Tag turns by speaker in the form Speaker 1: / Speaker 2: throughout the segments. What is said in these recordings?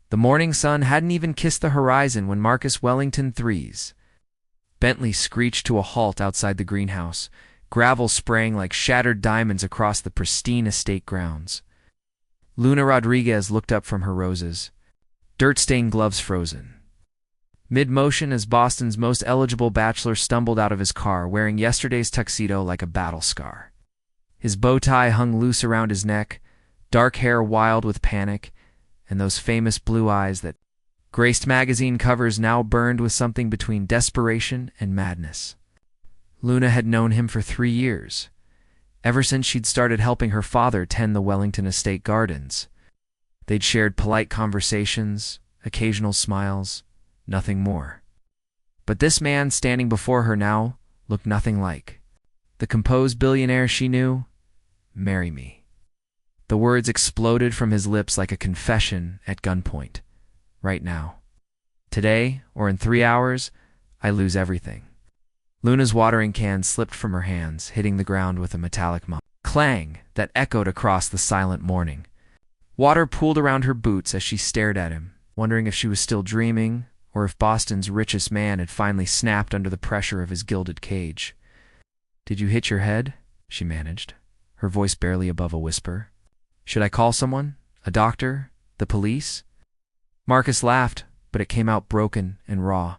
Speaker 1: The morning sun hadn't even kissed the horizon when Marcus Wellington III's Bentley screeched to a halt outside the greenhouse, gravel spraying like shattered diamonds across the pristine estate grounds. Luna Rodriguez looked up from her roses, dirt-stained gloves frozen. Mid-motion as Boston's most eligible bachelor stumbled out of his car wearing yesterday's tuxedo like a battle scar. His bow tie hung loose around his neck, dark hair wild with panic, and those famous blue eyes that graced magazine covers now burned with something between desperation and madness. Luna had known him for 3 years, ever since she'd started helping her father tend the Wellington estate gardens. They'd shared polite conversations, occasional smiles, nothing more. But this man standing before her now looked nothing like the composed billionaire she knew. "Marry me." The words exploded from his lips like a confession at gunpoint. Right now. Today, or in 3 hours, I lose everything. Luna's watering can slipped from her hands, hitting the ground with a metallic clang that echoed across the silent morning. Water pooled around her boots as she stared at him, wondering if she was still dreaming, or if Boston's richest man had finally snapped under the pressure of his gilded cage. "Did you hit your head?" she managed, her voice barely above a whisper. "Should I call someone? A doctor? The police?" Marcus laughed, but it came out broken and raw.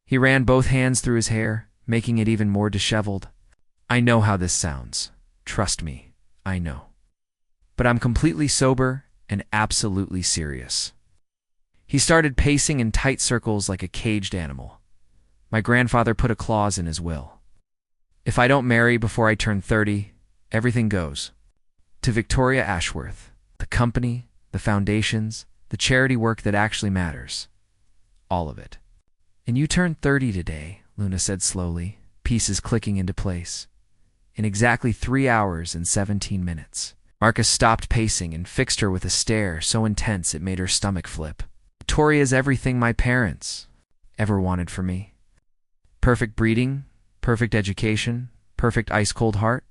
Speaker 1: He ran both hands through his hair, making it even more disheveled. "I know how this sounds. Trust me, I know. But I'm completely sober and absolutely serious." He started pacing in tight circles like a caged animal. "My grandfather put a clause in his will. If I don't marry before I turn 30, everything goes. To Victoria Ashworth, the company, the foundations, the charity work that actually matters. All of it." "And you turned 30 today," Luna said slowly, pieces clicking into place. "In exactly 3 hours and 17 minutes. Marcus stopped pacing and fixed her with a stare so intense it made her stomach flip. "Victoria's everything my parents ever wanted for me. Perfect breeding, perfect education, perfect ice-cold heart.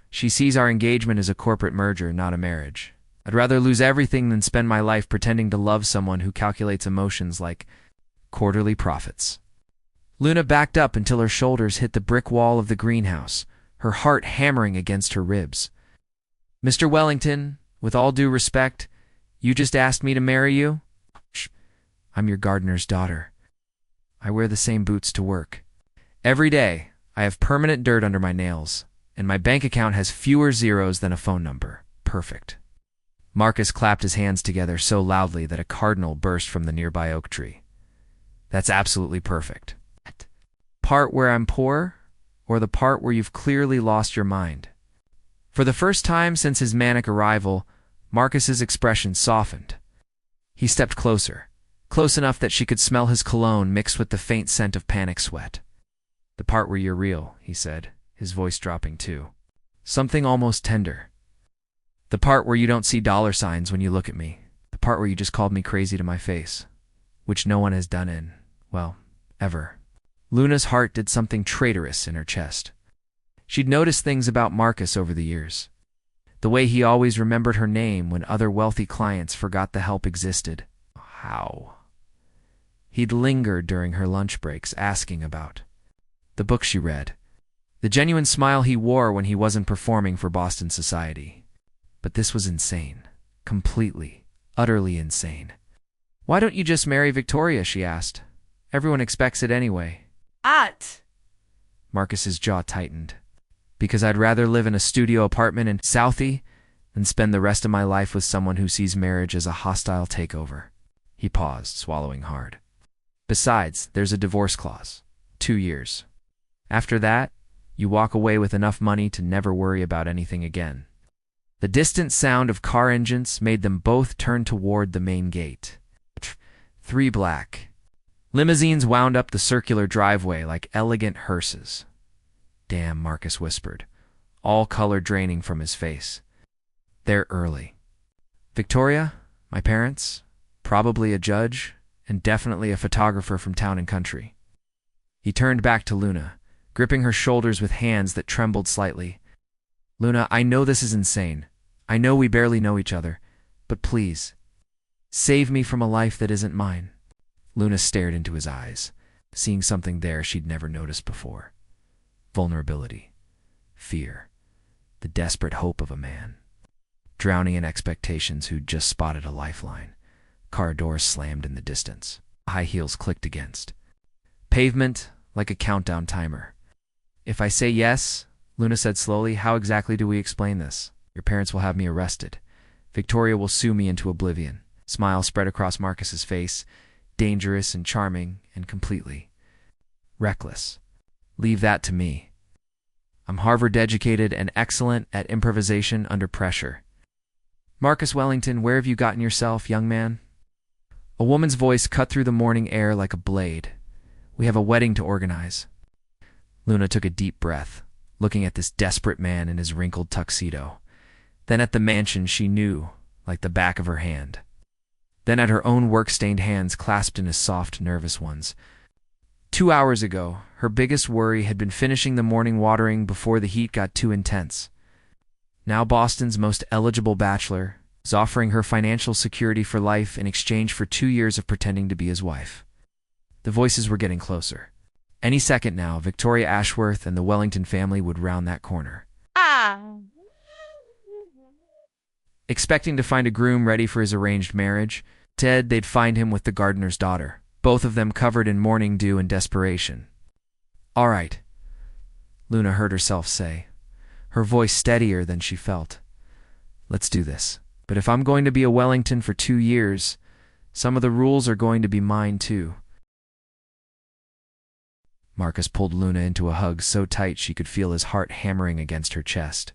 Speaker 1: She sees our engagement as a corporate merger, not a marriage. I'd rather lose everything than spend my life pretending to love someone who calculates emotions like quarterly profits." Luna backed up until her shoulders hit the brick wall of the greenhouse, her heart hammering against her ribs. "Mr. Wellington, with all due respect, you just asked me to marry you? Shh. I'm your gardener's daughter. I wear the same boots to work. Every day, I have permanent dirt under my nails, and my bank account has fewer zeros than a phone number. Perfect." Marcus clapped his hands together so loudly that a cardinal burst from the nearby oak tree. "That's absolutely perfect. Part where I'm poor, or the part where you've clearly lost your mind?" For the first time since his manic arrival, Marcus's expression softened. He stepped closer, close enough that she could smell his cologne mixed with the faint scent of panic sweat. "The part where you're real," he said, his voice dropping too. Something almost tender. "The part where you don't see dollar signs when you look at me. The part where you just called me crazy to my face. Which no one has done in, well, ever." Luna's heart did something traitorous in her chest. She'd noticed things about Marcus over the years. The way he always remembered her name when other wealthy clients forgot the help existed. How? He'd lingered during her lunch breaks asking about the book she read, the genuine smile he wore when he wasn't performing for Boston society. But this was insane. Completely, utterly insane. "Why don't you just marry Victoria?" she asked. "Everyone expects it anyway." Marcus's jaw tightened. "Because I'd rather live in a studio apartment in Southie than spend the rest of my life with someone who sees marriage as a hostile takeover." He paused, swallowing hard. "Besides, there's a divorce clause. 2 years. After that, you walk away with enough money to never worry about anything again." The distant sound of car engines made them both turn toward the main gate. 3 black limousines wound up the circular driveway like elegant hearses. "Damn," Marcus whispered, all color draining from his face. "They're early. Victoria, my parents, probably a judge, and definitely a photographer from town and country." He turned back to Luna, gripping her shoulders with hands that trembled slightly. "Luna, I know this is insane. I know we barely know each other, but please, Save me from a life that isn't mine. Luna stared into his eyes, seeing something there she'd never noticed before. Vulnerability, fear, the desperate hope of a man, drowning in expectations who'd just spotted a lifeline. Car doors slammed in the distance. High heels clicked against pavement like a countdown timer. If I say yes, Luna said slowly, how exactly do we explain this? Your parents will have me arrested. Victoria will sue me into oblivion. Smile spread across Marcus's face, dangerous and charming and completely reckless. Leave that to me. I'm Harvard-educated and excellent at improvisation under pressure. Marcus Wellington, where have you gotten yourself, young man? A woman's voice cut through the morning air like a blade. We have a wedding to organize. Luna took a deep breath, looking at this desperate man in his wrinkled tuxedo. Then at the mansion she knew, like the back of her hand. Then at her own work-stained hands clasped in his soft, nervous ones. 2 hours ago, her biggest worry had been finishing the morning watering before the heat got too intense. Now Boston's most eligible bachelor is offering her financial security for life in exchange for 2 years of pretending to be his wife. The voices were getting closer. Any second now, Victoria Ashworth and the Wellington family would round that corner. Expecting to find a groom ready for his arranged marriage, instead they'd find him with the gardener's daughter, both of them covered in morning dew and desperation. All right, Luna heard herself say, her voice steadier than she felt. Let's do this. But if I'm going to be a Wellington for 2 years, some of the rules are going to be mine too. Marcus pulled Luna into a hug so tight she could feel his heart hammering against her chest.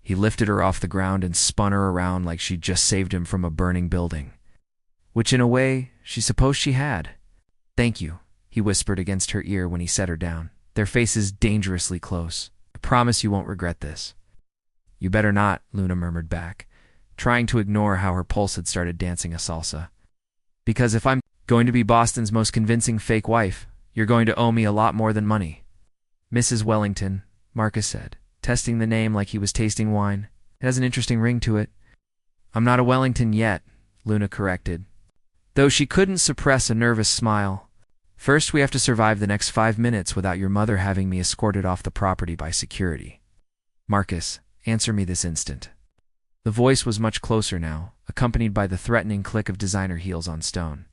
Speaker 1: He lifted her off the ground and spun her around like she'd just saved him from a burning building. Which in a way, she supposed she had. Thank you, he whispered against her ear when he set her down, their faces dangerously close. I promise you won't regret this. You better not, Luna murmured back, trying to ignore how her pulse had started dancing a salsa. Because if I'm going to be Boston's most convincing fake wife, you're going to owe me a lot more than money. Mrs. Wellington, Marcus said, testing the name like he was tasting wine. It has an interesting ring to it. I'm not a Wellington yet, Luna corrected, though she couldn't suppress a nervous smile. First, we have to survive the next 5 minutes without your mother having me escorted off the property by security. Marcus, answer me this instant. The voice was much closer now, accompanied by the threatening click of designer heels on stone.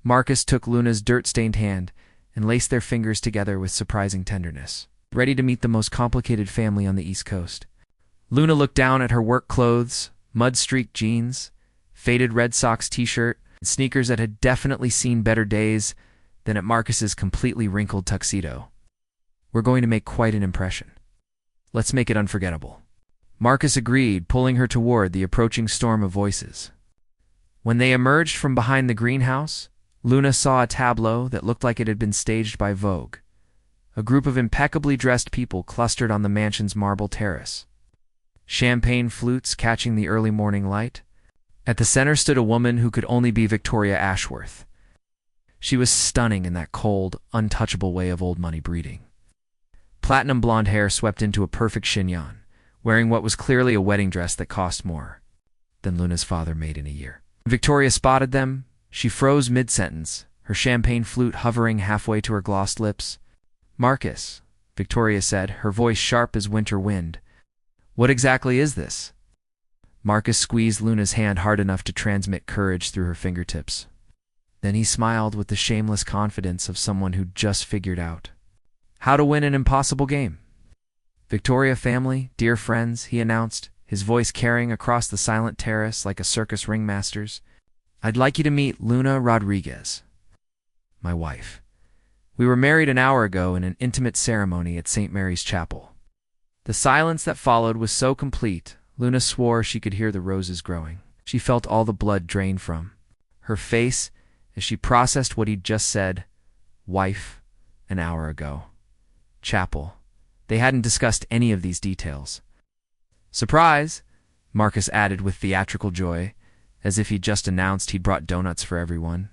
Speaker 1: Marcus took Luna's dirt-stained hand and laced their fingers together with surprising tenderness, ready to meet the most complicated family on the East Coast. Luna looked down at her work clothes, mud-streaked jeans, faded Red Sox t-shirt, and sneakers that had definitely seen better days than at Marcus's completely wrinkled tuxedo. We're going to make quite an impression. Let's make it unforgettable. Marcus agreed, pulling her toward the approaching storm of voices. When they emerged from behind the greenhouse, Luna saw a tableau that looked like it had been staged by Vogue. A group of impeccably dressed people clustered on the mansion's marble terrace. Champagne flutes catching the early morning light. At the center stood a woman who could only be Victoria Ashworth. She was stunning in that cold, untouchable way of old money breeding. Platinum blonde hair swept into a perfect chignon, wearing what was clearly a wedding dress that cost more than Luna's father made in a year. When Victoria spotted them, she froze mid-sentence, her champagne flute hovering halfway to her glossed lips. Marcus, Victoria said, her voice sharp as winter wind. What exactly is this? Marcus squeezed Luna's hand hard enough to transmit courage through her fingertips. Then he smiled with the shameless confidence of someone who'd just figured out how to win an impossible game. Victoria family, dear friends, he announced, his voice carrying across the silent terrace like a circus ringmaster's. I'd like you to meet Luna Rodriguez, my wife. We were married an hour ago in an intimate ceremony at St. Mary's Chapel. The silence that followed was so complete, Luna swore she could hear the roses growing. She felt all the blood drain from her face as she processed what he'd just said. Wife, an hour ago. Chapel. They hadn't discussed any of these details. Surprise, Marcus added with theatrical joy, as if he'd just announced he'd brought donuts for everyone.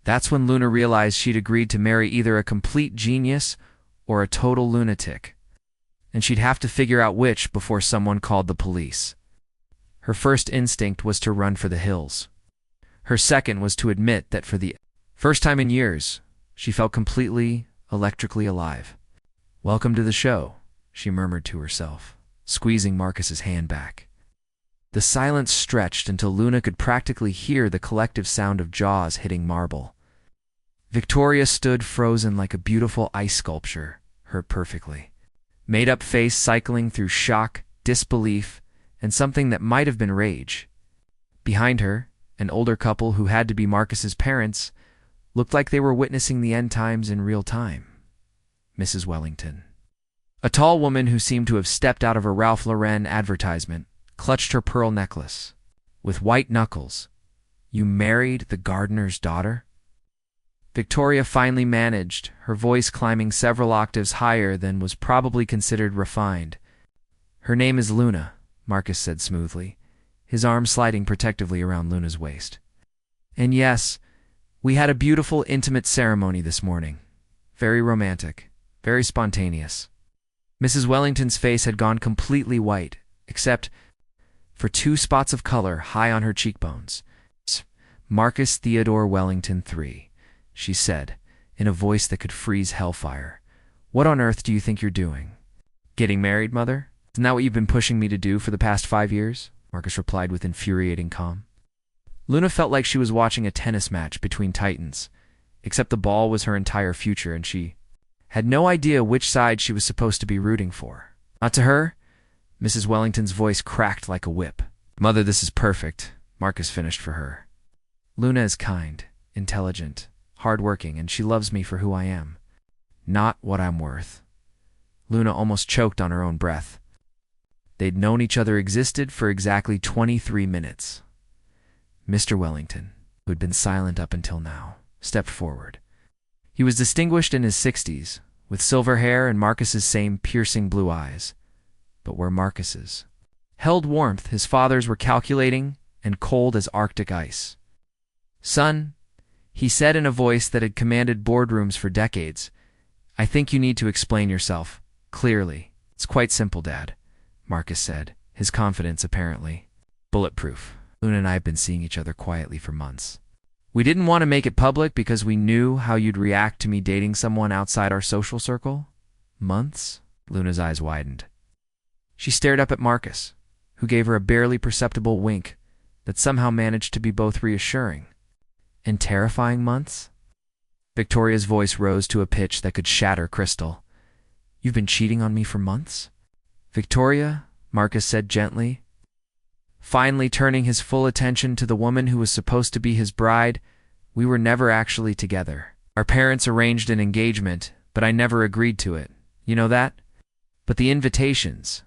Speaker 1: That's when Luna realized she'd agreed to marry either a complete genius or a total lunatic, and she'd have to figure out which before someone called the police. Her first instinct was to run for the hills. Her second was to admit that for the first time in years, she felt completely, electrically alive. "Welcome to the show," she murmured to herself, squeezing Marcus's hand back. The silence stretched until Luna could practically hear the collective sound of jaws hitting marble. Victoria stood frozen like a beautiful ice sculpture, her perfectly made-up face cycling through shock, disbelief, and something that might have been rage. Behind her, an older couple who had to be Marcus's parents looked like they were witnessing the end times in real time. Mrs. Wellington, a tall woman who seemed to have stepped out of a Ralph Lauren advertisement, clutched her pearl necklace. With white knuckles, "You married the gardener's daughter?" Victoria finally managed, her voice climbing several octaves higher than was probably considered refined. "Her name is Luna," Marcus said smoothly, his arm sliding protectively around Luna's waist. "And yes, we had a beautiful, intimate ceremony this morning. Very romantic, very spontaneous." Mrs. Wellington's face had gone completely white, except for 2 spots of color high on her cheekbones. "Marcus Theodore Wellington III," she said, in a voice that could freeze hellfire. "What on earth do you think you're doing?" "Getting married, Mother? Isn't that what you've been pushing me to do for the past 5 years?" Marcus replied with infuriating calm. Luna felt like she was watching a tennis match between titans, except the ball was her entire future and she had no idea which side she was supposed to be rooting for. "Not to her?" Mrs. Wellington's voice cracked like a whip. "Mother, this is perfect," Marcus finished for her. "Luna is kind, intelligent, hardworking, and she loves me for who I am, not what I'm worth." Luna almost choked on her own breath. They'd known each other existed for exactly 23 minutes. Mr. Wellington, who had been silent up until now, stepped forward. He was distinguished in his 60s, with silver hair and Marcus's same piercing blue eyes. But where Marcus's held warmth, his father's were calculating and cold as Arctic ice. "Son," he said in a voice that had commanded boardrooms for decades, "I think you need to explain yourself, clearly." "It's quite simple, Dad," Marcus said, his confidence apparently bulletproof. "Luna and I have been seeing each other quietly for months. We didn't want to make it public because we knew how you'd react to me dating someone outside our social circle." "Months?" Luna's eyes widened. She stared up at Marcus, who gave her a barely perceptible wink that somehow managed to be both reassuring and terrifying. "Months?" Victoria's voice rose to a pitch that could shatter crystal. "You've been cheating on me for months?" "Victoria," Marcus said gently, finally turning his full attention to the woman who was supposed to be his bride, "we were never actually together. Our parents arranged an engagement, but I never agreed to it. You know that? But the invitations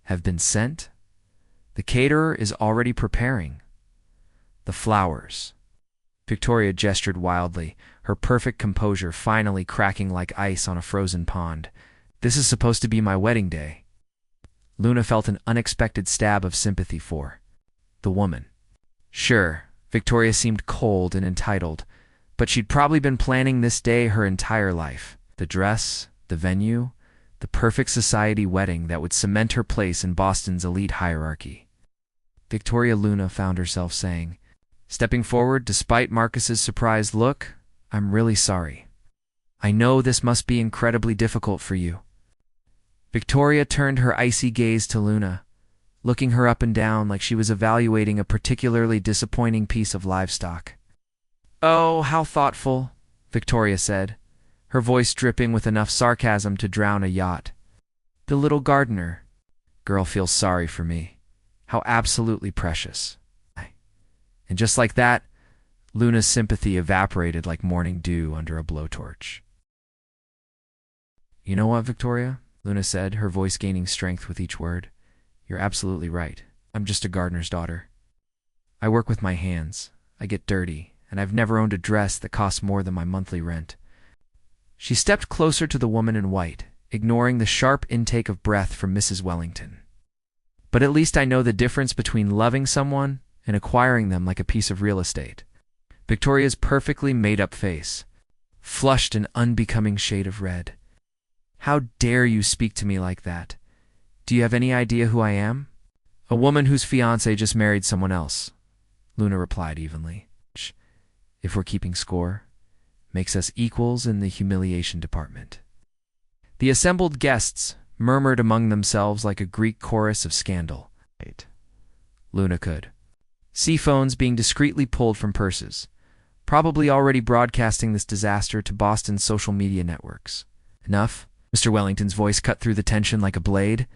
Speaker 1: have been sent. The caterer is already preparing the flowers." Victoria gestured wildly, her perfect composure finally cracking like ice on a frozen pond. "This is supposed to be my wedding day." Luna felt an unexpected stab of sympathy for the woman. Sure, Victoria seemed cold and entitled, but she'd probably been planning this day her entire life. The dress, the venue, the perfect society wedding that would cement her place in Boston's elite hierarchy. Victoria Luna found herself saying, stepping forward despite Marcus's surprised look, "I'm really sorry. I know this must be incredibly difficult for you." Victoria turned her icy gaze to Luna, looking her up and down like she was evaluating a particularly disappointing piece of livestock. "Oh, how thoughtful," Victoria said, her voice dripping with enough sarcasm to drown a yacht. "The little gardener girl feels sorry for me. How absolutely precious." And just like that, Luna's sympathy evaporated like morning dew under a blowtorch. "You know what, Victoria?" Luna said, her voice gaining strength with each word. "You're absolutely right. I'm just a gardener's daughter. I work with my hands, I get dirty, and I've never owned a dress that costs more than my monthly rent." She stepped closer to the woman in white, ignoring the sharp intake of breath from Mrs. Wellington. "But at least I know the difference between loving someone and acquiring them like a piece of real estate." Victoria's perfectly made-up face flushed an unbecoming shade of red. "How dare you speak to me like that? Do you have any idea who I am?" "A woman whose fiancé just married someone else," Luna replied evenly. if we're keeping score, makes us equals in the humiliation department. The assembled guests murmured among themselves like a Greek chorus of scandal. Luna could see phones being discreetly pulled from purses, probably already broadcasting this disaster to Boston's social media networks. Enough? Mr. Wellington's voice cut through the tension like a blade.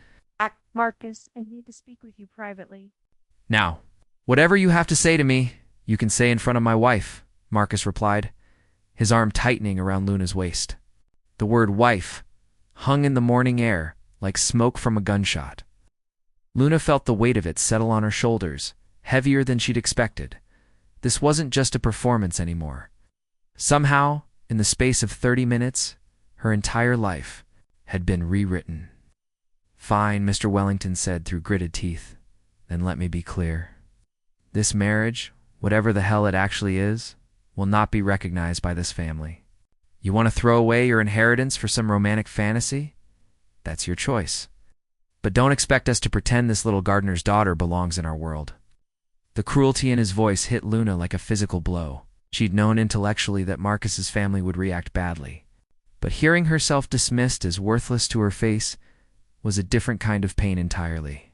Speaker 2: Marcus, I need to speak with you privately.
Speaker 1: Now, whatever you have to say to me, you can say in front of my wife, Marcus replied, his arm tightening around Luna's waist. The word wife hung in the morning air like smoke from a gunshot. Luna felt the weight of it settle on her shoulders, heavier than she'd expected. This wasn't just a performance anymore. Somehow, in the space of 30 minutes, her entire life had been rewritten. Fine, Mr. Wellington said through gritted teeth. Then let me be clear. This marriage, whatever the hell it actually is, will not be recognized by this family. You want to throw away your inheritance for some romantic fantasy? That's your choice. But don't expect us to pretend this little gardener's daughter belongs in our world. The cruelty in his voice hit Luna like a physical blow. She'd known intellectually that Marcus's family would react badly. But hearing herself dismissed as worthless to her face was a different kind of pain entirely.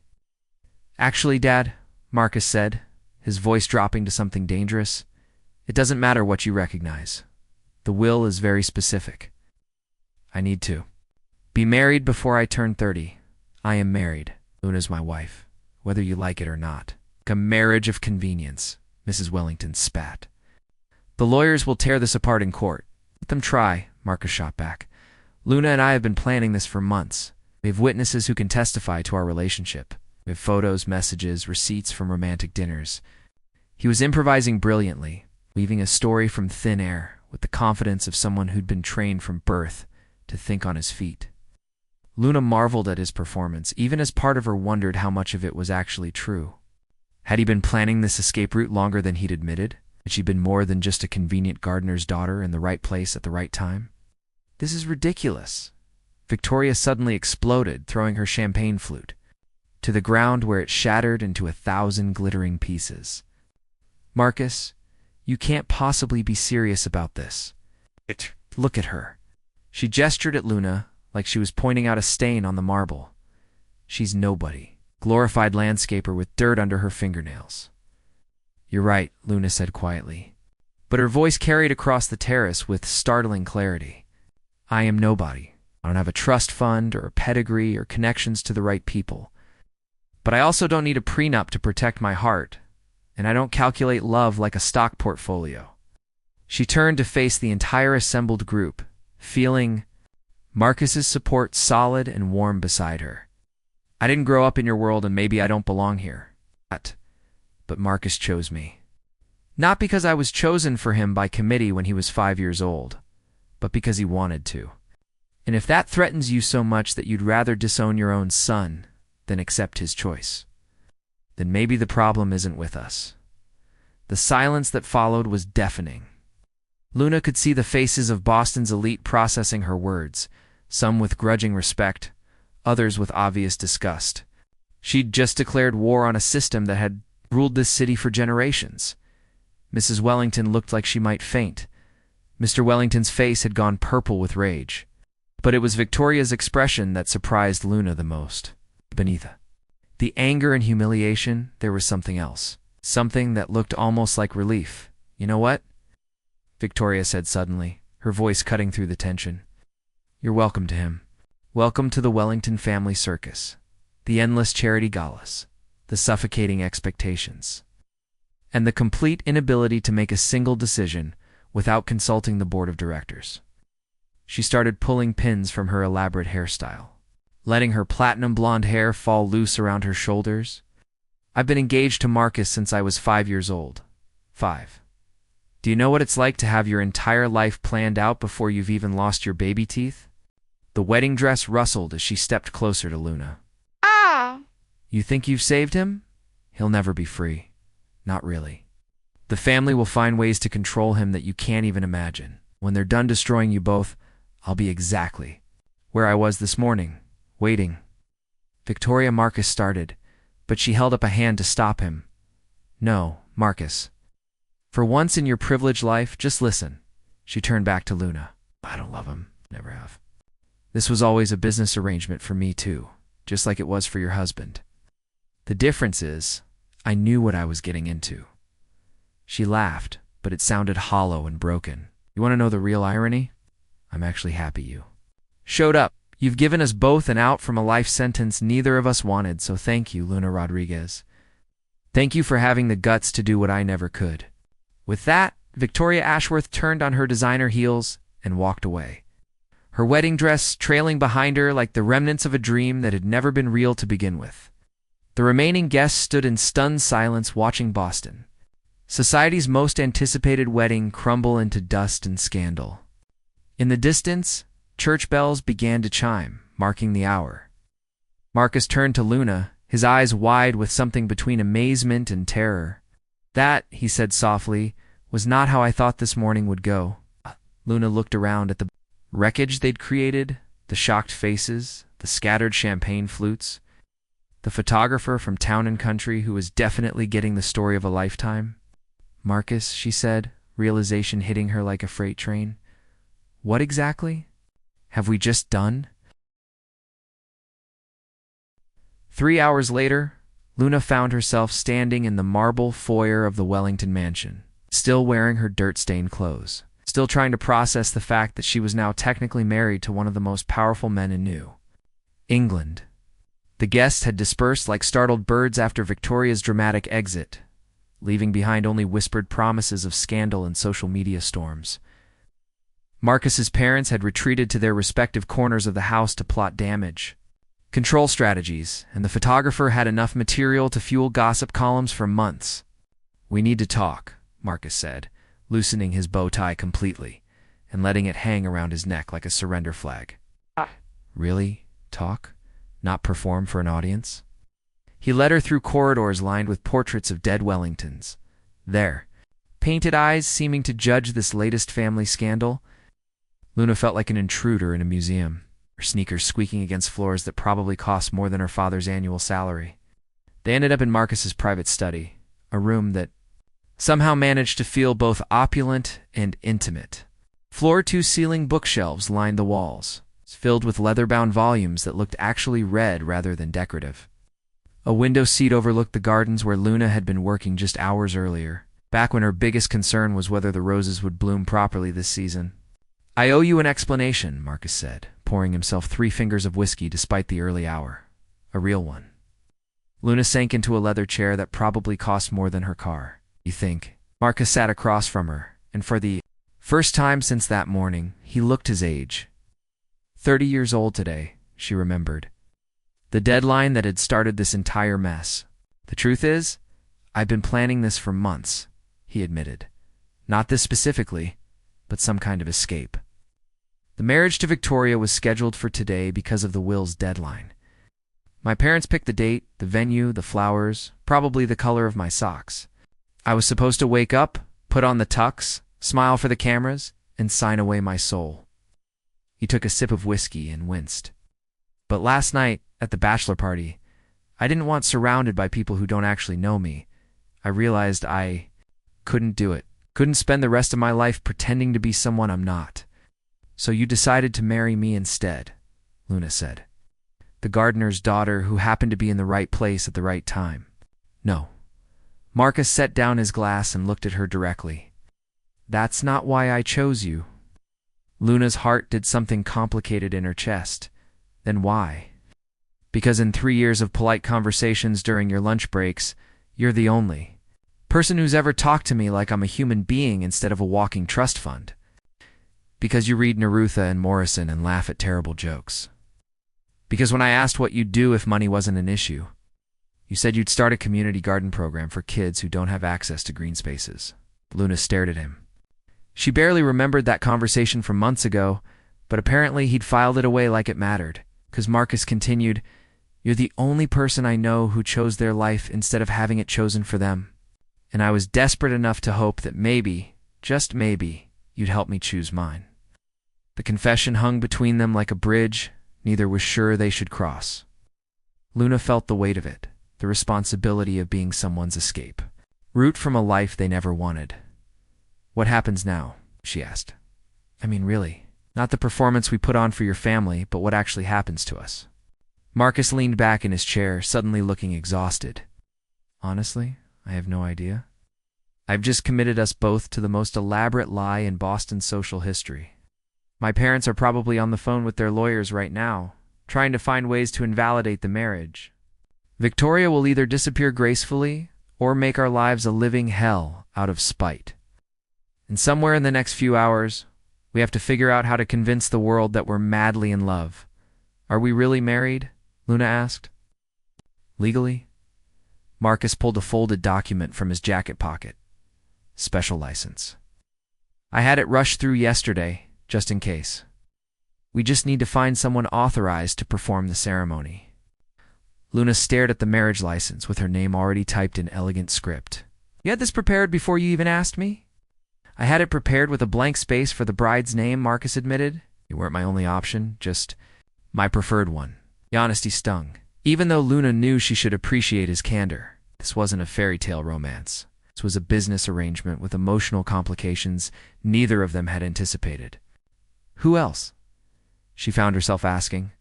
Speaker 1: Actually, Dad, Marcus said, his voice dropping to something dangerous, it doesn't matter what you recognize. The will is very specific. I need to be married before I turn 30. I am married. Luna's my wife, whether you like it or not. A marriage of convenience, Mrs. Wellington spat. The lawyers will tear this apart in court. Let them try, Marcus shot back. Luna and I have been planning this for months. We have witnesses who can testify to our relationship. We have photos, messages, receipts from romantic dinners. He was improvising brilliantly, weaving a story from thin air with the confidence of someone who'd been trained from birth to think on his feet. Luna marveled at his performance, even as part of her wondered how much of it was actually true. Had he been planning this escape route longer than he'd admitted? Had she been more than just a convenient gardener's daughter in the right place at the right time? This is ridiculous. Victoria suddenly exploded, throwing her champagne flute to the ground where it shattered into 1,000 glittering pieces. Marcus, you can't possibly be serious about this. Look at her. She gestured at Luna like she was pointing out a stain on the marble. She's nobody. Glorified landscaper with dirt under her fingernails. You're right, Luna said quietly. But her voice carried across the terrace with startling clarity. I am nobody. I don't have a trust fund or a pedigree or connections to the right people. But I also don't need a prenup to protect my heart, and I don't calculate love like a stock portfolio. She turned to face the entire assembled group, feeling Marcus's support solid and warm beside her. I didn't grow up in your world and maybe I don't belong here. But Marcus chose me. Not because I was chosen for him by committee when he was 5 years old, but because he wanted to. And if that threatens you so much that you'd rather disown your own son than accept his choice, then maybe the problem isn't with us. The silence that followed was deafening. Luna could see the faces of Boston's elite processing her words, some with grudging respect, others with obvious disgust. She'd just declared war on a system that had ruled this city for generations. Mrs. Wellington looked like she might faint. Mr. Wellington's face had gone purple with rage. But it was Victoria's expression that surprised Luna the most. Beneath the anger and humiliation, there was something else. Something that looked almost like relief. You know what? Victoria said suddenly, her voice cutting through the tension. You're welcome to him. Welcome to the Wellington family circus. The endless charity galas. The suffocating expectations. And the complete inability to make a single decision without consulting the board of directors. She started pulling pins from her elaborate hairstyle, letting her platinum blonde hair fall loose around her shoulders. I've been engaged to Marcus since I was 5 years old. 5. Do you know what it's like to have your entire life planned out before you've even lost your baby teeth? The wedding dress rustled as she stepped closer to Luna.
Speaker 2: Ah!
Speaker 1: You think you've saved him? He'll never be free. Not really. The family will find ways to control him that you can't even imagine. When they're done destroying you both, I'll be exactly where I was this morning, waiting. Victoria, Marcus started, but she held up a hand to stop him. No, Marcus. For once in your privileged life, just listen. She turned back to Luna. I don't love him. Never have. This was always a business arrangement for me too, just like it was for your husband. The difference is, I knew what I was getting into. She laughed, but it sounded hollow and broken. You want to know the real irony? I'm actually happy you showed up. You've given us both an out from a life sentence neither of us wanted, so thank you, Luna Rodriguez. Thank you for having the guts to do what I never could. With that, Victoria Ashworth turned on her designer heels and walked away, her wedding dress trailing behind her like the remnants of a dream that had never been real to begin with. The remaining guests stood in stunned silence watching Boston, society's most anticipated wedding, crumble into dust and scandal. In the distance, church bells began to chime, marking the hour. Marcus turned to Luna, his eyes wide with something between amazement and terror. That, he said softly, was not how I thought this morning would go. Luna looked around at the wreckage they'd created, the shocked faces, the scattered champagne flutes, the photographer from Town and Country who was definitely getting the story of a lifetime. Marcus, she said, realization hitting her like a freight train. What exactly have we just done? 3 hours later, Luna found herself standing in the marble foyer of the Wellington mansion, still wearing her dirt-stained clothes, still trying to process the fact that she was now technically married to one of the most powerful men in New England. The guests had dispersed like startled birds after Victoria's dramatic exit, leaving behind only whispered promises of scandal and social media storms. Marcus's parents had retreated to their respective corners of the house to plot damage control strategies, and the photographer had enough material to fuel gossip columns for months. We need to talk, Marcus said, loosening his bow tie completely and letting it hang around his neck like a surrender flag. Really? Talk? Not perform for an audience? He led her through corridors lined with portraits of dead Wellingtons. There, painted eyes seeming to judge this latest family scandal. Luna felt like an intruder in a museum, her sneakers squeaking against floors that probably cost more than her father's annual salary. They ended up in Marcus's private study, a room that somehow managed to feel both opulent and intimate. Floor-to-ceiling bookshelves lined the walls, filled with leather-bound volumes that looked actually read rather than decorative. A window seat overlooked the gardens where Luna had been working just hours earlier, back when her biggest concern was whether the roses would bloom properly this season. I owe you an explanation, Marcus said, pouring himself 3 fingers of whiskey despite the early hour. A real one. Luna sank into a leather chair that probably cost more than her car. You think? Marcus sat across from her, and for the first time since that morning, he looked his age. 30 years old today, she remembered. The deadline that had started this entire mess. The truth is, I've been planning this for months, he admitted. Not this specifically, but some kind of escape. The marriage to Victoria was scheduled for today because of the will's deadline. My parents picked the date, the venue, the flowers, probably the color of my socks. I was supposed to wake up, put on the tux, smile for the cameras, and sign away my soul. He took a sip of whiskey and winced. But last night, at the bachelor party, I didn't want surrounded by people who don't actually know me. I realized I couldn't do it. Couldn't spend the rest of my life pretending to be someone I'm not. So you decided to marry me instead, Luna said. The gardener's daughter who happened to be in the right place at the right time. No. Marcus set down his glass and looked at her directly. That's not why I chose you. Luna's heart did something complicated in her chest. Then why? Because in 3 years of polite conversations during your lunch breaks, you're the only person who's ever talked to me like I'm a human being instead of a walking trust fund. Because you read Neruda and Morrison and laugh at terrible jokes. Because when I asked what you'd do if money wasn't an issue, you said you'd start a community garden program for kids who don't have access to green spaces. Luna stared at him. She barely remembered that conversation from months ago, but apparently he'd filed it away like it mattered, because Marcus continued, You're the only person I know who chose their life instead of having it chosen for them. And I was desperate enough to hope that maybe, just maybe, you'd help me choose mine. The confession hung between them like a bridge neither was sure they should cross. Luna felt the weight of it, the responsibility of being someone's escape. Root from a life they never wanted. "What happens now?" she asked. "I mean, really. Not the performance we put on for your family, but what actually happens to us." Marcus leaned back in his chair, suddenly looking exhausted. "Honestly, I have no idea. I've just committed us both to the most elaborate lie in Boston's social history. My parents are probably on the phone with their lawyers right now, trying to find ways to invalidate the marriage. Victoria will either disappear gracefully or make our lives a living hell out of spite. And somewhere in the next few hours, we have to figure out how to convince the world that we're madly in love. Are we really married?" Luna asked. "Legally?" Marcus pulled a folded document from his jacket pocket. "Special license. I had it rushed through yesterday, just in case. We just need to find someone authorized to perform the ceremony." Luna stared at the marriage license with her name already typed in elegant script. "You had this prepared before you even asked me?" "I had it prepared with a blank space for the bride's name," Marcus admitted. "You weren't my only option, just my preferred one." The honesty stung, even though Luna knew she should appreciate his candor. This wasn't a fairy tale romance. This was a business arrangement with emotional complications neither of them had anticipated. "Who else?" she found herself asking.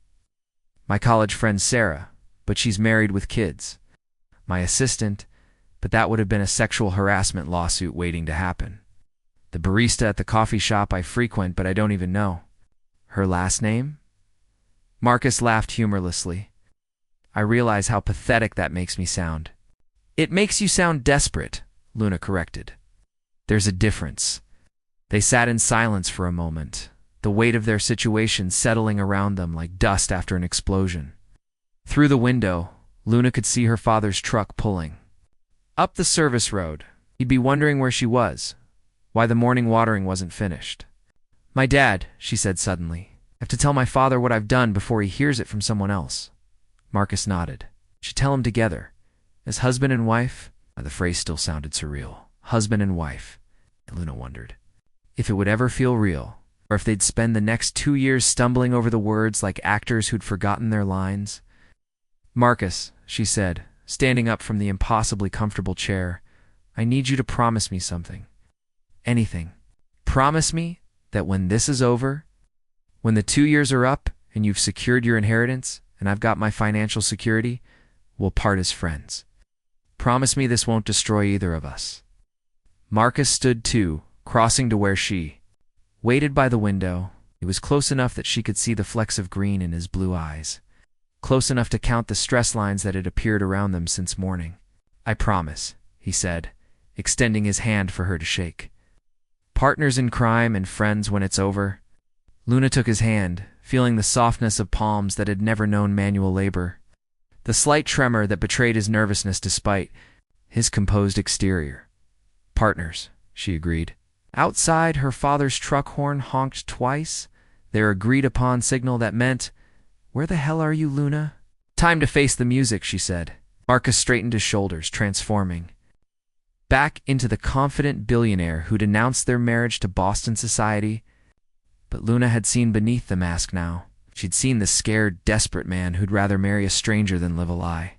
Speaker 1: "My college friend Sarah, but she's married with kids. My assistant, but that would have been a sexual harassment lawsuit waiting to happen. The barista at the coffee shop I frequent but I don't even know. Her last name?" Marcus laughed humorlessly. "I realize how pathetic that makes me sound." "It makes you sound desperate," Luna corrected. "There's a difference." They sat in silence for a moment, the weight of their situation settling around them like dust after an explosion. Through the window, Luna could see her father's truck pulling up the service road. He'd be wondering where she was, why the morning watering wasn't finished. "My dad," she said suddenly. "I have to tell my father what I've done before he hears it from someone else." Marcus nodded. "Should tell him together. As husband and wife?" The phrase still sounded surreal. Husband and wife. Luna wondered if it would ever feel real, or if they'd spend the next 2 years stumbling over the words like actors who'd forgotten their lines. "Marcus," she said, standing up from the impossibly comfortable chair, "I need you to promise me something. Anything. Promise me that when this is over, when the 2 years are up and you've secured your inheritance and I've got my financial security, we'll part as friends. Promise me this won't destroy either of us." Marcus stood too, crossing to where she waited by the window. It was close enough that she could see the flecks of green in his blue eyes, close enough to count the stress lines that had appeared around them since morning. "I promise," he said, extending his hand for her to shake. "Partners in crime and friends when it's over." Luna took his hand, feeling the softness of palms that had never known manual labor, the slight tremor that betrayed his nervousness despite his composed exterior. "Partners," she agreed. Outside, her father's truck horn honked twice, their agreed-upon signal that meant, "Where the hell are you, Luna?" "Time to face the music," she said. Marcus straightened his shoulders, transforming back into the confident billionaire who'd announced their marriage to Boston society. But Luna had seen beneath the mask now. She'd seen the scared, desperate man who'd rather marry a stranger than live a lie.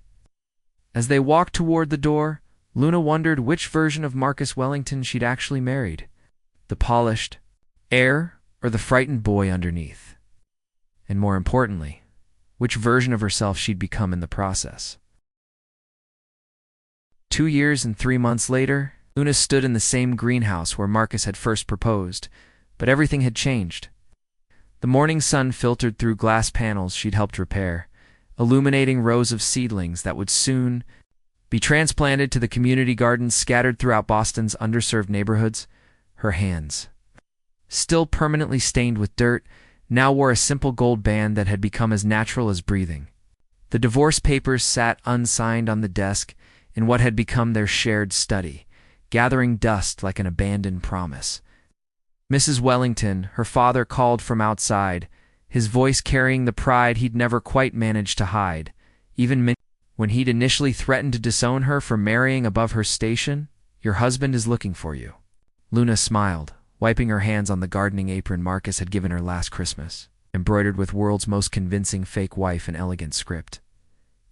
Speaker 1: As they walked toward the door, Luna wondered which version of Marcus Wellington she'd actually married. The polished heir or the frightened boy underneath? And more importantly, which version of herself she'd become in the process. 2 years and 3 months later, Luna stood in the same greenhouse where Marcus had first proposed, but everything had changed. The morning sun filtered through glass panels she'd helped repair, illuminating rows of seedlings that would soon be transplanted to the community gardens scattered throughout Boston's underserved neighborhoods. Her hands, still permanently stained with dirt, now wore a simple gold band that had become as natural as breathing. The divorce papers sat unsigned on the desk in what had become their shared study, gathering dust like an abandoned promise. Mrs. Wellington, her father, called from outside, his voice carrying the pride he'd never quite managed to hide, even when he'd initially threatened to disown her for marrying above her station. "Your husband is looking for you." Luna smiled, wiping her hands on the gardening apron Marcus had given her last Christmas, embroidered with world's most convincing fake wife and elegant script.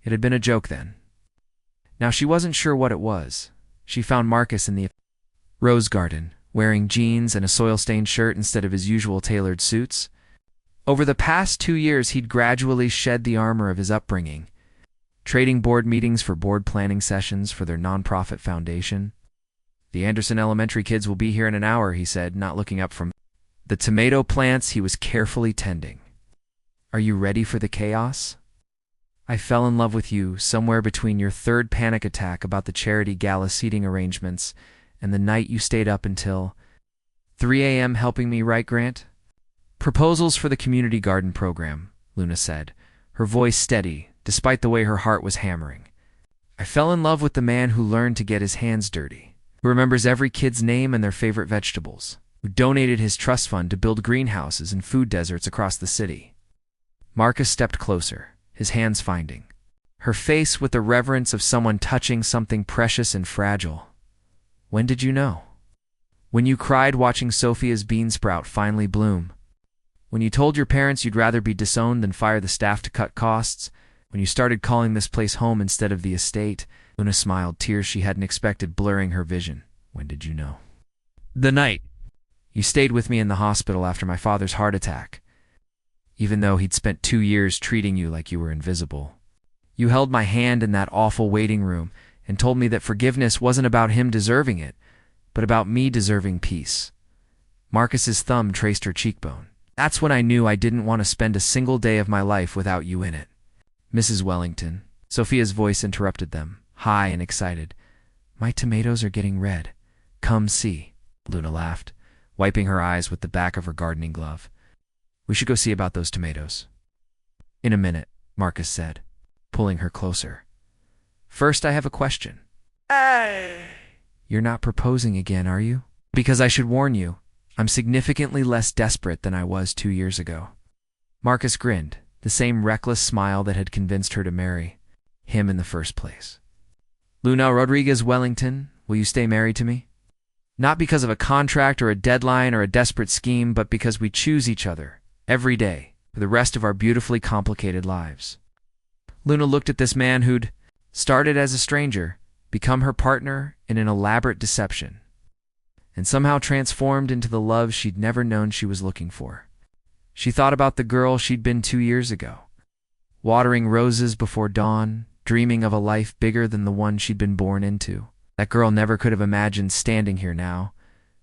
Speaker 1: It had been a joke then. Now she wasn't sure what it was. She found Marcus in the rose garden, wearing jeans and a soil-stained shirt instead of his usual tailored suits. Over the past 2 years, he'd gradually shed the armor of his upbringing, trading board meetings for board planning sessions for their nonprofit foundation. "The Anderson Elementary kids will be here in an hour," he said, not looking up from the tomato plants he was carefully tending. "Are you ready for the chaos? I fell in love with you somewhere between your third panic attack about the charity gala seating arrangements and the night you stayed up until 3 a.m. helping me write Grant." "Proposals for the community garden program," Luna said, her voice steady, despite the way her heart was hammering. "I fell in love with the man who learned to get his hands dirty, who remembers every kid's name and their favorite vegetables, who donated his trust fund to build greenhouses and food deserts across the city." Marcus stepped closer, his hands finding her face with the reverence of someone touching something precious and fragile. "When did you know?" "When you cried watching Sophia's bean sprout finally bloom. When you told your parents you'd rather be disowned than fire the staff to cut costs. When you started calling this place home instead of the estate." Luna smiled, tears she hadn't expected blurring her vision. "When did you know?" "The night you stayed with me in the hospital after my father's heart attack. Even though he'd spent 2 years treating you like you were invisible. You held my hand in that awful waiting room and told me that forgiveness wasn't about him deserving it, but about me deserving peace." Marcus's thumb traced her cheekbone. "That's when I knew I didn't want to spend a single day of my life without you in it." "Mrs. Wellington," Sophia's voice interrupted them, high and excited. "My tomatoes are getting red. Come see." Luna laughed, wiping her eyes with the back of her gardening glove. "We should go see about those tomatoes." "In a minute," Marcus said, pulling her closer. "First, I have a question." "You're not proposing again, are you?" "Because I should warn you, I'm significantly less desperate than I was 2 years ago." Marcus grinned, the same reckless smile that had convinced her to marry him in the first place. "Luna Rodriguez Wellington, will you stay married to me? Not because of a contract or a deadline or a desperate scheme, but because we choose each other every day for the rest of our beautifully complicated lives." Luna looked at this man who'd started as a stranger, become her partner in an elaborate deception, and somehow transformed into the love she'd never known she was looking for. She thought about the girl she'd been 2 years ago, watering roses before dawn, dreaming of a life bigger than the one she'd been born into. That girl never could have imagined standing here now,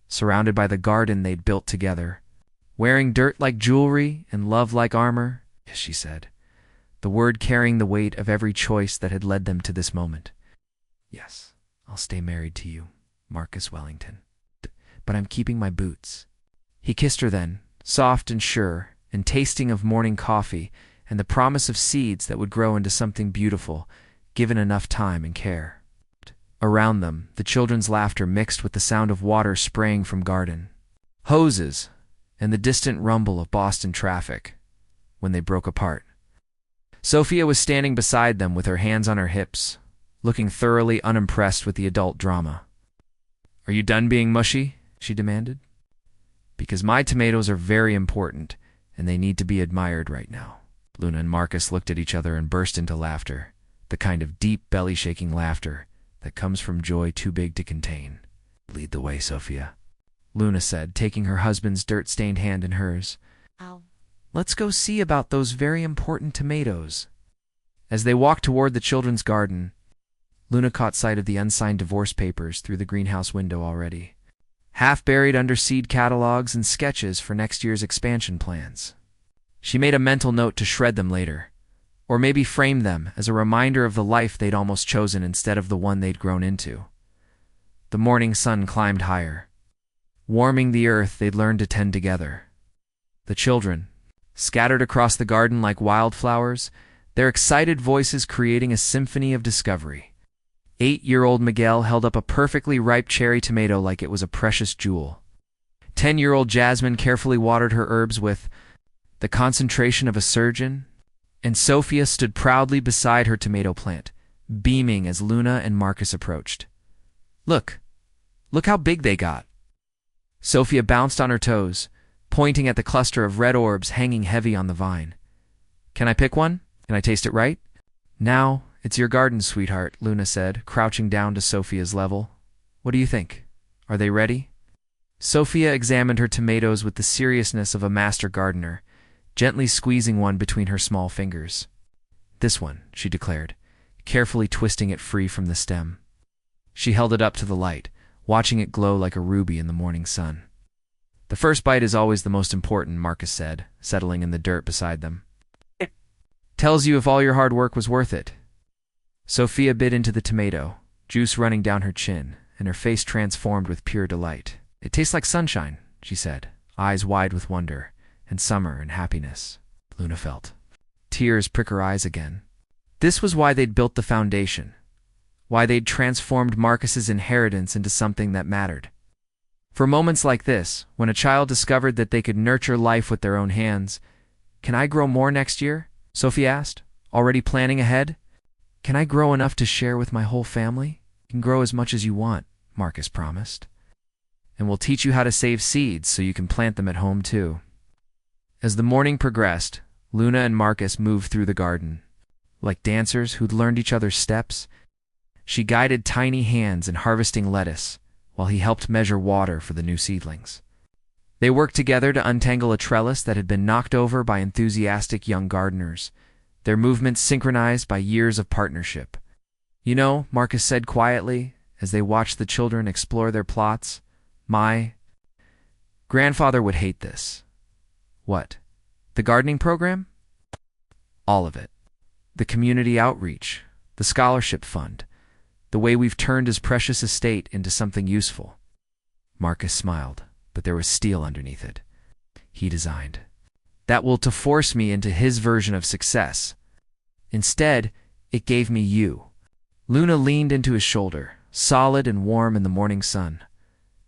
Speaker 1: surrounded by the garden they'd built together, wearing dirt like jewelry and love like armor. "Yes," she said, the word carrying the weight of every choice that had led them to this moment. "Yes, I'll stay married to you, Marcus Wellington. But I'm keeping my boots." He kissed her then, soft and sure, and tasting of morning coffee and the promise of seeds that would grow into something beautiful, given enough time and care. Around them, the children's laughter mixed with the sound of water spraying from garden hoses and the distant rumble of Boston traffic when they broke apart. Sophia was standing beside them with her hands on her hips, looking thoroughly unimpressed with the adult drama. "Are you done being mushy?" she demanded. "Because my tomatoes are very important, and they need to be admired right now." Luna and Marcus looked at each other and burst into laughter, the kind of deep, belly-shaking laughter that comes from joy too big to contain. "Lead the way, Sophia," Luna said, taking her husband's dirt-stained hand in hers.
Speaker 2: Ow.
Speaker 1: "Let's go see about those very important tomatoes." As they walked toward the children's garden, Luna caught sight of the unsigned divorce papers through the greenhouse window already, half buried under seed catalogs and sketches for next year's expansion plans. She made a mental note to shred them later, or maybe frame them as a reminder of the life they'd almost chosen instead of the one they'd grown into. The morning sun climbed higher, warming the earth they'd learned to tend together. The children, scattered across the garden like wildflowers, their excited voices creating a symphony of discovery. 8-year-old Miguel held up a perfectly ripe cherry tomato like it was a precious jewel. 10-year-old Jasmine carefully watered her herbs with the concentration of a surgeon, and Sophia stood proudly beside her tomato plant, beaming as Luna and Marcus approached. Look how big they got." Sophia bounced on her toes, pointing at the cluster of red orbs hanging heavy on the vine. "Can I pick one? Can I taste it right?" "Now, it's your garden, sweetheart," Luna said, crouching down to Sophia's level. "What do you think? Are they ready?" Sophia examined her tomatoes with the seriousness of a master gardener, gently squeezing one between her small fingers. "This one," she declared, carefully twisting it free from the stem. She held it up to the light, watching it glow like a ruby in the morning sun. "The first bite is always the most important," Marcus said, settling in the dirt beside them. "It tells you if all your hard work was worth it." Sophia bit into the tomato, juice running down her chin, and her face transformed with pure delight. "It tastes like sunshine," she said, eyes wide with wonder, and summer and happiness. Luna felt tears prick her eyes again. This was why they'd built the foundation, why they'd transformed Marcus's inheritance into something that mattered. For moments like this, when a child discovered that they could nurture life with their own hands. "Can I grow more next year?" Sophie asked, already planning ahead. "Can I grow enough to share with my whole family?" "You can grow as much as you want," Marcus promised. "And we'll teach you how to save seeds so you can plant them at home too." As the morning progressed, Luna and Marcus moved through the garden. Like dancers who'd learned each other's steps, she guided tiny hands in harvesting lettuce, while he helped measure water for the new seedlings. They worked together to untangle a trellis that had been knocked over by enthusiastic young gardeners, their movements synchronized by years of partnership. "You know," Marcus said quietly, as they watched the children explore their plots, "my grandfather would hate this." "What? The gardening program?" "All of it. The community outreach, the scholarship fund, the way we've turned his precious estate into something useful." Marcus smiled, but there was steel underneath it. He designed. "That will to force me into his version of success. Instead, it gave me you." Luna leaned into his shoulder, solid and warm in the morning sun.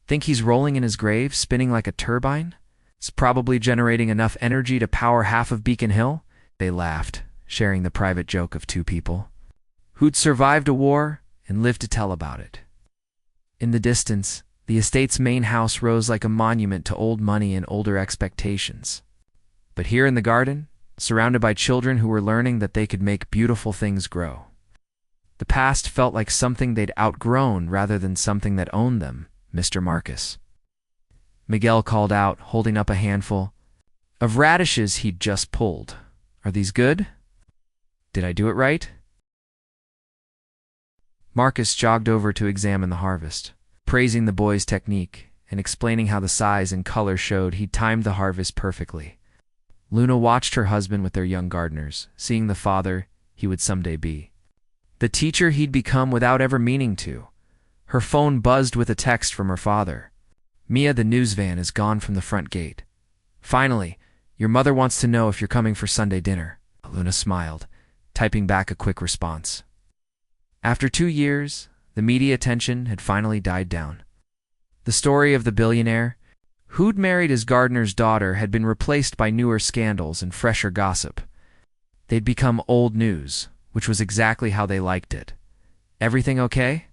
Speaker 1: "Think he's rolling in his grave, spinning like a turbine? It's probably generating enough energy to power half of Beacon Hill." They laughed, sharing the private joke of two people who'd survived a war and lived to tell about it. In the distance, the estate's main house rose like a monument to old money and older expectations. But here in the garden, surrounded by children who were learning that they could make beautiful things grow, the past felt like something they'd outgrown rather than something that owned them. "Mr. Marcus," Miguel called out, holding up a handful of radishes he'd just pulled. "Are these good? Did I do it right?" Marcus jogged over to examine the harvest, praising the boy's technique and explaining how the size and color showed he'd timed the harvest perfectly. Luna watched her husband with their young gardeners, seeing the father he would someday be, the teacher he'd become without ever meaning to. Her phone buzzed with a text from her father. "Mia, the news van is gone from the front gate. Finally, your mother wants to know if you're coming for Sunday dinner." Luna smiled, typing back a quick response. After 2 years, the media attention had finally died down. The story of the billionaire, who'd married his gardener's daughter, had been replaced by newer scandals and fresher gossip. They'd become old news, which was exactly how they liked it. "Everything okay?"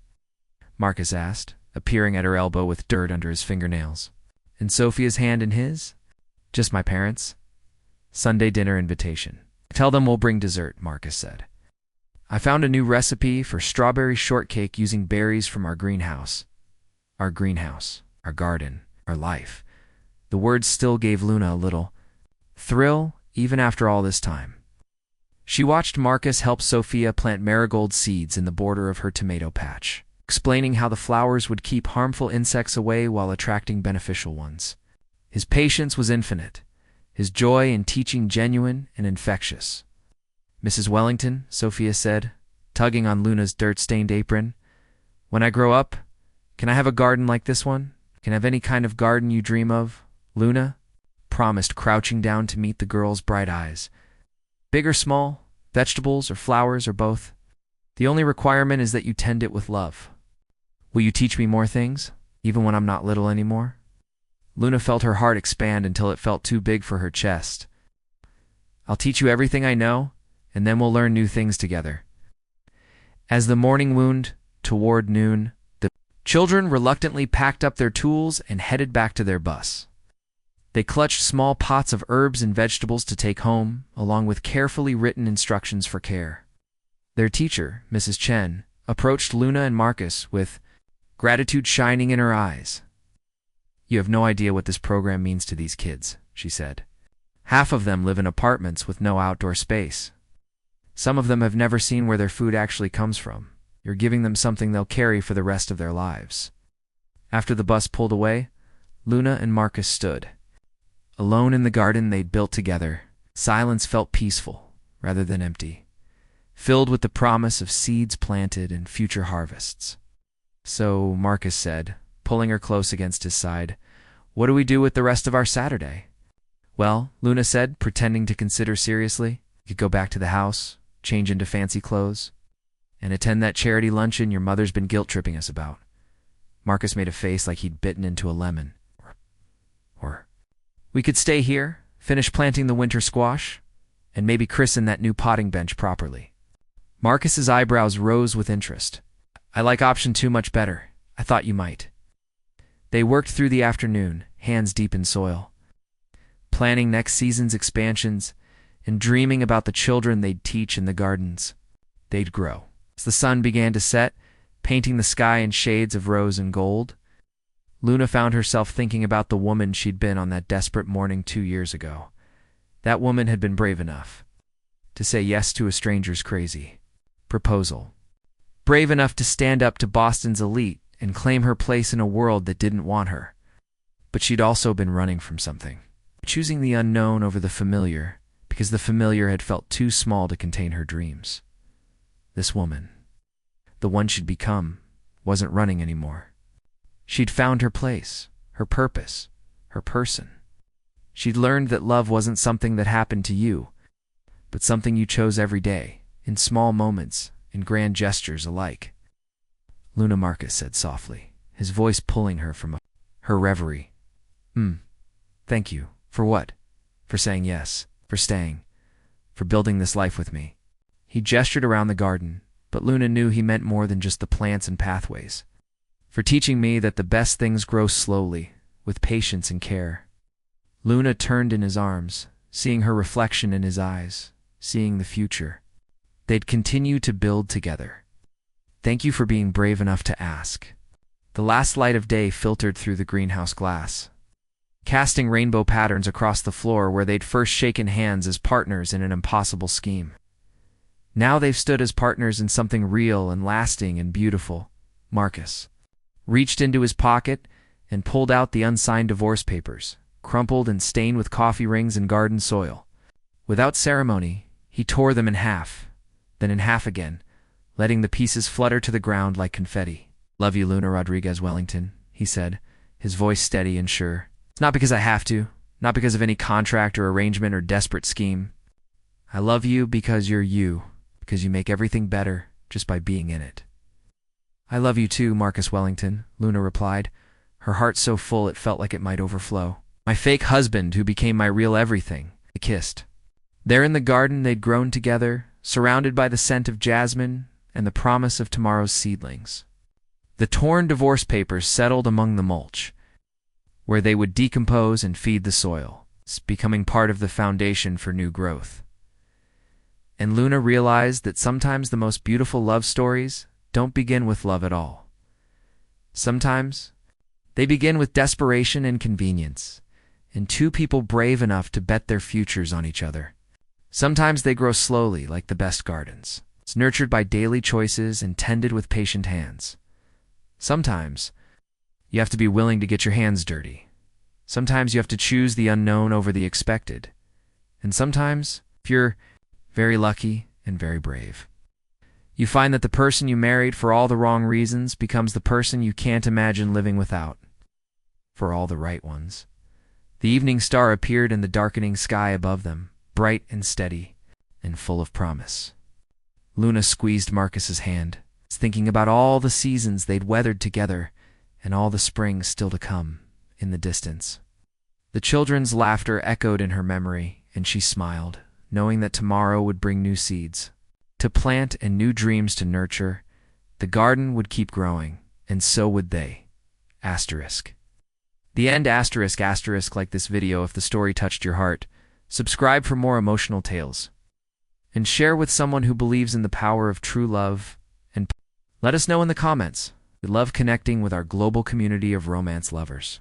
Speaker 1: Marcus asked, appearing at her elbow with dirt under his fingernails. And Sophia's hand in his? "Just my parents. Sunday dinner invitation. Tell them we'll bring dessert," Marcus said. "I found a new recipe for strawberry shortcake using berries from our greenhouse. Our greenhouse, our garden, our life." The words still gave Luna a little thrill, even after all this time. She watched Marcus help Sophia plant marigold seeds in the border of her tomato patch, explaining how the flowers would keep harmful insects away while attracting beneficial ones. His patience was infinite, his joy in teaching genuine and infectious. "Mrs. Wellington," Sophia said, tugging on Luna's dirt-stained apron, "when I grow up, can I have a garden like this one? Can I have any kind of garden you dream of?" Luna promised, crouching down to meet the girl's bright eyes. "Big or small, vegetables or flowers or both. The only requirement is that you tend it with love." "Will you teach me more things, even when I'm not little anymore?" Luna felt her heart expand until it felt too big for her chest. "I'll teach you everything I know, and then we'll learn new things together." As the morning wound toward noon, the children reluctantly packed up their tools and headed back to their bus. They clutched small pots of herbs and vegetables to take home, along with carefully written instructions for care. Their teacher, Mrs. Chen, approached Luna and Marcus with gratitude shining in her eyes. You have no idea what this program means to these kids, she said. Half of them live in apartments with no outdoor space. Some of them have never seen where their food actually comes from. You're giving them something they'll carry for the rest of their lives. After the bus pulled away, Luna and Marcus stood. Alone in the garden they'd built together, silence felt peaceful rather than empty, filled with the promise of seeds planted and future harvests. So, Marcus said, pulling her close against his side, "What do we do with the rest of our Saturday?" "Well," Luna said, pretending to consider seriously, "you could go back to the house, change into fancy clothes, and attend that charity luncheon your mother's been guilt-tripping us about." Marcus made a face like he'd bitten into a lemon. Or, "We could stay here, finish planting the winter squash, and maybe christen that new potting bench properly." Marcus's eyebrows rose with interest. "I like option 2 much better. I thought you might." They worked through the afternoon, hands deep in soil, planning next season's expansions and dreaming about the children they'd teach in the gardens they'd grow. As the sun began to set, painting the sky in shades of rose and gold, Luna found herself thinking about the woman she'd been on that desperate morning 2 years ago. That woman had been brave enough to say yes to a stranger's crazy proposal. Brave enough to stand up to Boston's elite and claim her place in a world that didn't want her. But she'd also been running from something, choosing the unknown over the familiar, because the familiar had felt too small to contain her dreams. This woman, the one she'd become, wasn't running anymore. She'd found her place, her purpose, her person. She'd learned that love wasn't something that happened to you, but something you chose every day, in small moments, in grand gestures alike. "Luna," Marcus said softly, his voice pulling her from her reverie. Thank you. For what?" "For saying yes, for staying, for building this life with me." He gestured around the garden, but Luna knew he meant more than just the plants and pathways. "For teaching me that the best things grow slowly, with patience and care." Luna turned in his arms, seeing her reflection in his eyes, seeing the future. They'd continue to build together. "Thank you for being brave enough to ask." The last light of day filtered through the greenhouse glass, casting rainbow patterns across the floor where they'd first shaken hands as partners in an impossible scheme. Now they've stood as partners in something real and lasting and beautiful. Marcus reached into his pocket and pulled out the unsigned divorce papers, crumpled and stained with coffee rings and garden soil. Without ceremony, he tore them in half, then in half again, letting the pieces flutter to the ground like confetti. "Love you, Luna Rodriguez Wellington," he said, his voice steady and sure. "It's not because I have to, not because of any contract or arrangement or desperate scheme. I love you because you're you, because you make everything better just by being in it." "I love you too, Marcus Wellington," Luna replied, her heart so full it felt like it might overflow. "My fake husband who became my real everything." They kissed. There in the garden they'd grown together, surrounded by the scent of jasmine and the promise of tomorrow's seedlings. The torn divorce papers settled among the mulch, where they would decompose and feed the soil, becoming part of the foundation for new growth. And Luna realized that sometimes the most beautiful love stories don't begin with love at all. Sometimes they begin with desperation and convenience, and two people brave enough to bet their futures on each other. Sometimes they grow slowly like the best gardens. It's nurtured by daily choices and tended with patient hands. Sometimes you have to be willing to get your hands dirty. Sometimes you have to choose the unknown over the expected. And sometimes, if you're very lucky and very brave, you find that the person you married for all the wrong reasons becomes the person you can't imagine living without, for all the right ones. The evening star appeared in the darkening sky above them, bright and steady and full of promise. Luna squeezed Marcus's hand, thinking about all the seasons they'd weathered together and all the springs still to come in the distance. The children's laughter echoed in her memory, and she smiled, knowing that tomorrow would bring new seeds to plant and new dreams to nurture. The garden would keep growing, and so would they. Asterisk. The end asterisk asterisk like this video if the story touched your heart. Subscribe for more emotional tales. And share with someone who believes in the power of true love. And let us know in the comments. We love connecting with our global community of romance lovers.